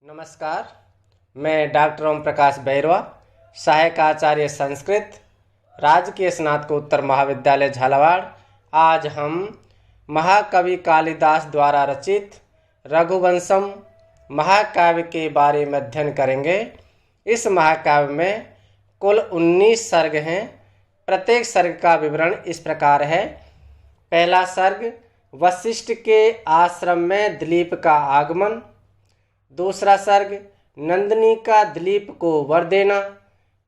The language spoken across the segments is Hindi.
नमस्कार। मैं डॉक्टर ओम प्रकाश बैरवा, सहायक आचार्य संस्कृत, राजकीय स्नातकोत्तर महाविद्यालय झालावाड़। आज हम महाकवि कालिदास द्वारा रचित रघुवंशम महाकाव्य के बारे में अध्ययन करेंगे। इस महाकाव्य में कुल 19 सर्ग हैं। प्रत्येक सर्ग का विवरण इस प्रकार है। पहला सर्ग वशिष्ठ के आश्रम में दिलीप का आगमन। दूसरा सर्ग नंदिनी का दिलीप को वर देना।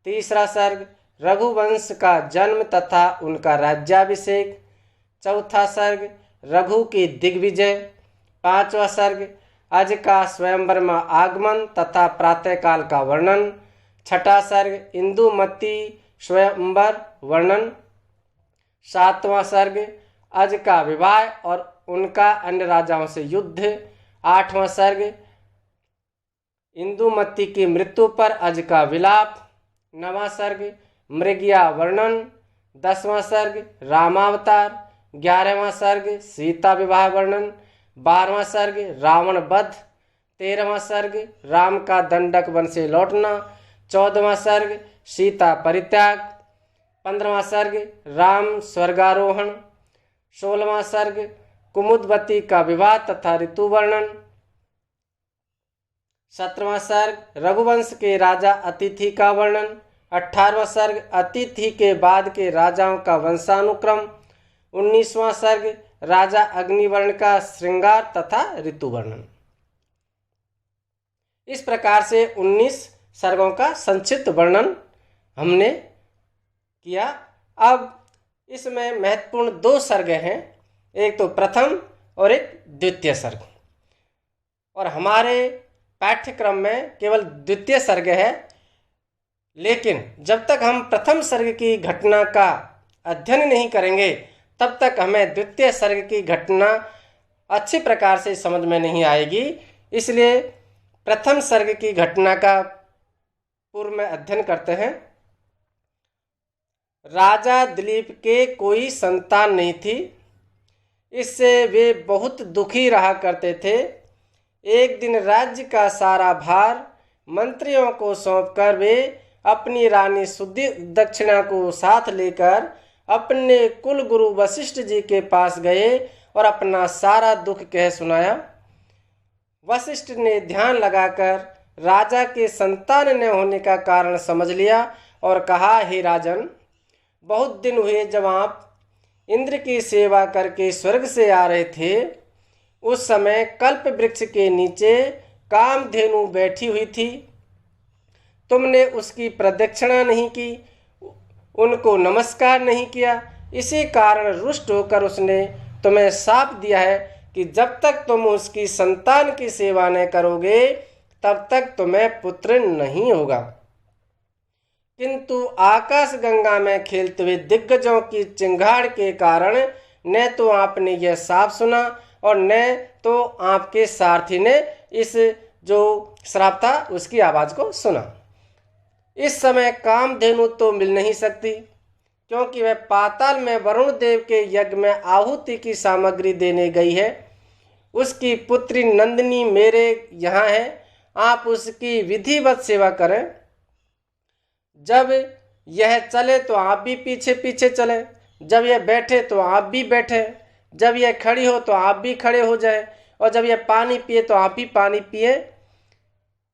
तीसरा सर्ग रघुवंश का जन्म तथा उनका राज्याभिषेक। चौथा सर्ग रघु की दिग्विजय। पांचवा सर्ग अज का स्वयंवर में आगमन तथा प्रातःकाल का वर्णन। छठा सर्ग इंदुमती स्वयंवर वर्णन। सातवां सर्ग अज का विवाह और उनका अन्य राजाओं से युद्ध। आठवां सर्ग इंदुमती की मृत्यु पर अज का विलाप। नवां सर्ग मृगया वर्णन। 10वां सर्ग रामावतार। 11वां सर्ग सीता विवाह वर्णन। 12वां सर्ग रावण वध। 13वां सर्ग राम का दंडक वन से लौटना। 14वां सर्ग सीता परित्याग। 15वां सर्ग राम स्वर्गारोहण। 16वां सर्ग कुमुदवती का विवाह तथा ऋतु वर्णन। 17वां सर्ग रघुवंश के राजा अतिथि का वर्णन। 18वां सर्ग अतिथि के बाद के राजाओं का वंशानुक्रम। 19वां सर्ग राजा अग्निवर्ण का श्रृंगार तथा ऋतु वर्णन। इस प्रकार से 19 सर्गों का संक्षिप्त वर्णन हमने किया। अब इसमें महत्वपूर्ण 2 सर्ग हैं, एक तो प्रथम और एक द्वितीय सर्ग। और हमारे पाठ्यक्रम में केवल द्वितीय सर्ग है, लेकिन जब तक हम प्रथम सर्ग की घटना का अध्ययन नहीं करेंगे तब तक हमें द्वितीय सर्ग की घटना अच्छी प्रकार से समझ में नहीं आएगी। इसलिए प्रथम सर्ग की घटना का पूर्व में अध्ययन करते हैं। राजा दिलीप के कोई संतान नहीं थी, इससे वे बहुत दुखी रहा करते थे। एक दिन राज्य का सारा भार मंत्रियों को सौंपकर वे अपनी रानी सुदक्षिणा को साथ लेकर अपने कुल गुरु वशिष्ठ जी के पास गए और अपना सारा दुख कह सुनाया। वशिष्ठ ने ध्यान लगाकर राजा के संतान न होने का कारण समझ लिया और कहा, हे राजन, बहुत दिन हुए जब आप इंद्र की सेवा करके स्वर्ग से आ रहे थे। उस समय कल्प वृक्ष के नीचे कामधेनु बैठी हुई थी। तुमने उसकी प्रदक्षिणा नहीं की, उनको नमस्कार नहीं किया। इसी कारण रुष्ट होकर उसने तुम्हें शाप दिया है कि जब तक तुम उसकी संतान की सेवा न करोगे तब तक तुम्हें पुत्र नहीं होगा। किंतु आकाश गंगा में खेलते हुए दिग्गजों की चिंगाड़ के कारण न तो आपने यह शाप सुना और न तो आपके सारथी ने इस जो श्राप था उसकी आवाज को सुना। इस समय कामधेनु तो मिल नहीं सकती, क्योंकि वह पाताल में वरुण देव के यज्ञ में आहुति की सामग्री देने गई है। उसकी पुत्री नंदिनी मेरे यहाँ है, आप उसकी विधिवत सेवा करें। जब यह चले तो आप भी पीछे पीछे चलें, जब यह बैठे तो आप भी बैठे, जब यह खड़ी हो तो आप भी खड़े हो जाए, और जब यह पानी पिए तो आप भी पानी पिए।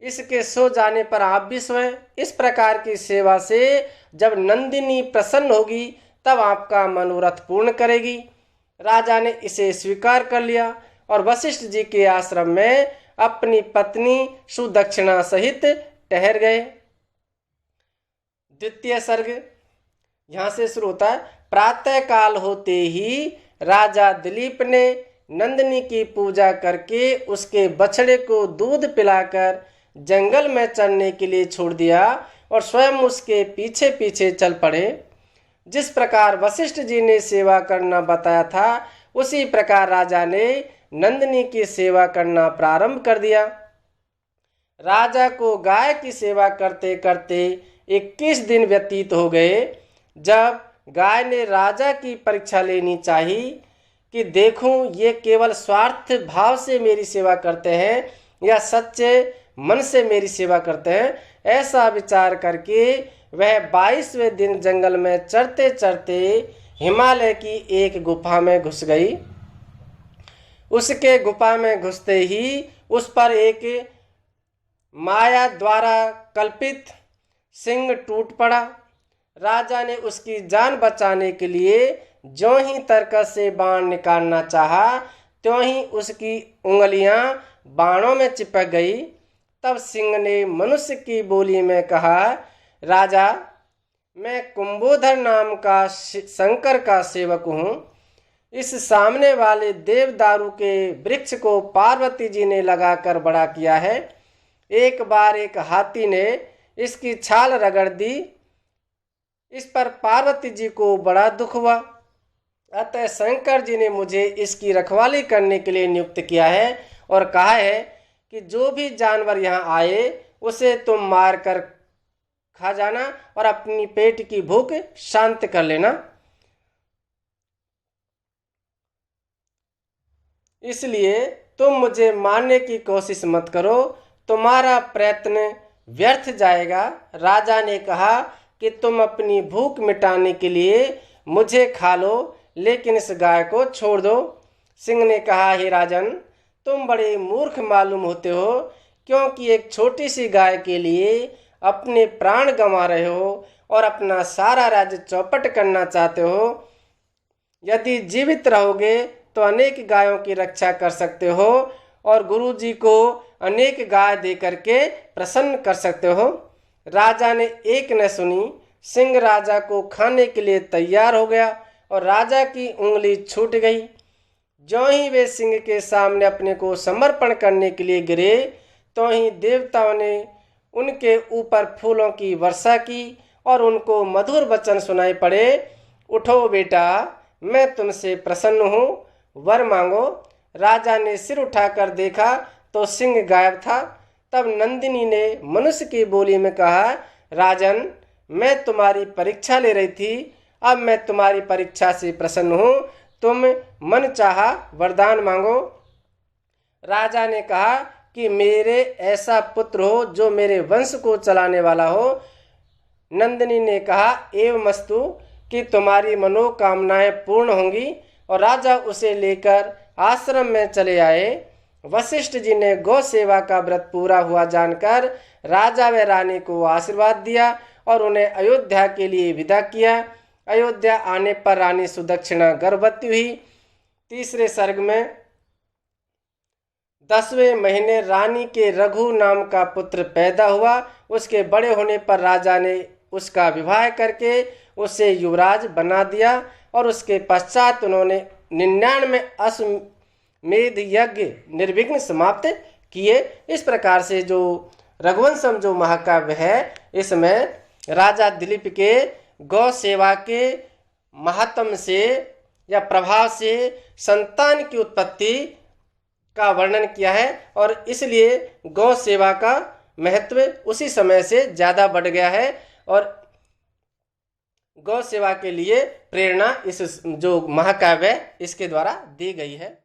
इसके सो जाने पर आप भी सोएं। इस प्रकार की सेवा से जब नंदिनी प्रसन्न होगी तब आपका मनोरथ पूर्ण करेगी। राजा ने इसे स्वीकार कर लिया और वशिष्ठ जी के आश्रम में अपनी पत्नी सुदक्षिणा सहित ठहर गए। द्वितीय सर्ग यहाँ से शुरू होता है। प्रातः काल होते ही राजा दिलीप ने नंदिनी की पूजा करके उसके बछड़े को दूध पिलाकर जंगल में चरने के लिए छोड़ दिया और स्वयं उसके पीछे पीछे चल पड़े। जिस प्रकार वशिष्ठ जी ने सेवा करना बताया था उसी प्रकार राजा ने नंदिनी की सेवा करना प्रारंभ कर दिया। राजा को गाय की सेवा करते करते 21 दिन व्यतीत हो गए। जब गाय ने राजा की परीक्षा लेनी चाहिए कि देखूं ये केवल स्वार्थ भाव से मेरी सेवा करते हैं या सच्चे मन से मेरी सेवा करते हैं। ऐसा विचार करके वह 22वें दिन जंगल में चरते चरते हिमालय की एक गुफा में घुस गई। उसके गुफा में घुसते ही उस पर एक माया द्वारा कल्पित सिंह टूट पड़ा। राजा ने उसकी जान बचाने के लिए ज्यों ही तरकस से बाण निकालना चाहा, त्यों ही उसकी उंगलियां बाणों में चिपक गई। तब सिंह ने मनुष्य की बोली में कहा, राजा, मैं कुंभोधर नाम का शंकर का सेवक हूँ। इस सामने वाले देवदारू के वृक्ष को पार्वती जी ने लगाकर बड़ा किया है। एक बार एक हाथी ने इसकी छाल रगड़ दी। इस पर पार्वती जी को बड़ा दुख हुआ। अतः शंकर जी ने मुझे इसकी रखवाली करने के लिए नियुक्त किया है और कहा है कि जो भी जानवर यहाँ आए उसे तुम मार कर खा जाना और अपनी पेट की भूख शांत कर लेना। इसलिए तुम मुझे मारने की कोशिश मत करो, तुम्हारा प्रयत्न व्यर्थ जाएगा। राजा ने कहा कि तुम अपनी भूख मिटाने के लिए मुझे खा लो, लेकिन इस गाय को छोड़ दो। सिंह ने कहा, हे राजन, तुम बड़े मूर्ख मालूम होते हो, क्योंकि एक छोटी सी गाय के लिए अपने प्राण गंवा रहे हो और अपना सारा राज्य चौपट करना चाहते हो। यदि जीवित रहोगे तो अनेक गायों की रक्षा कर सकते हो और गुरु जी को अनेक गाय दे करके प्रसन्न कर सकते हो। राजा ने एक न सुनी। सिंह राजा को खाने के लिए तैयार हो गया और राजा की उंगली छूट गई। ज्यों ही वे सिंह के सामने अपने को समर्पण करने के लिए गिरे, तो ही देवताओं ने उनके ऊपर फूलों की वर्षा की और उनको मधुर वचन सुनाई पड़े। उठो बेटा, मैं तुमसे प्रसन्न हूँ, वर मांगो। राजा ने सिर उठाकर देखा तो सिंह गायब था। तब नंदिनी ने मनुष्य की बोली में कहा, राजन, मैं तुम्हारी परीक्षा ले रही थी, अब मैं तुम्हारी परीक्षा से प्रसन्न हूँ, तुम मन चाहा वरदान मांगो। राजा ने कहा कि मेरे ऐसा पुत्र हो जो मेरे वंश को चलाने वाला हो। नंदिनी ने कहा, एवमस्तु, कि तुम्हारी मनोकामनाएं पूर्ण होंगी। और राजा उसे लेकर आश्रम में चले आए। वशिष्ठ जी ने गौ सेवा का व्रत पूरा हुआ जानकर राजा व रानी को आशीर्वाद दिया और उन्हें अयोध्या के लिए विदा किया। अयोध्या आने पर रानी सुदक्षिणा गर्भवती हुई। तीसरे सर्ग में 10वें महीने रानी के रघु नाम का पुत्र पैदा हुआ। उसके बड़े होने पर राजा ने उसका विवाह करके उसे युवराज बना दिया और उसके पश्चात उन्होंने 99 अश्वमेध यज्ञ निर्विघ्न समाप्त किए। इस प्रकार से जो रघुवंशम जो महाकाव्य है, इसमें राजा दिलीप के गौ सेवा के महात्म से या प्रभाव से संतान की उत्पत्ति का वर्णन किया है और इसलिए गौ सेवा का महत्व उसी समय से ज़्यादा बढ़ गया है और गौ सेवा के लिए प्रेरणा इस जो महाकाव्य है इसके द्वारा दी गई है।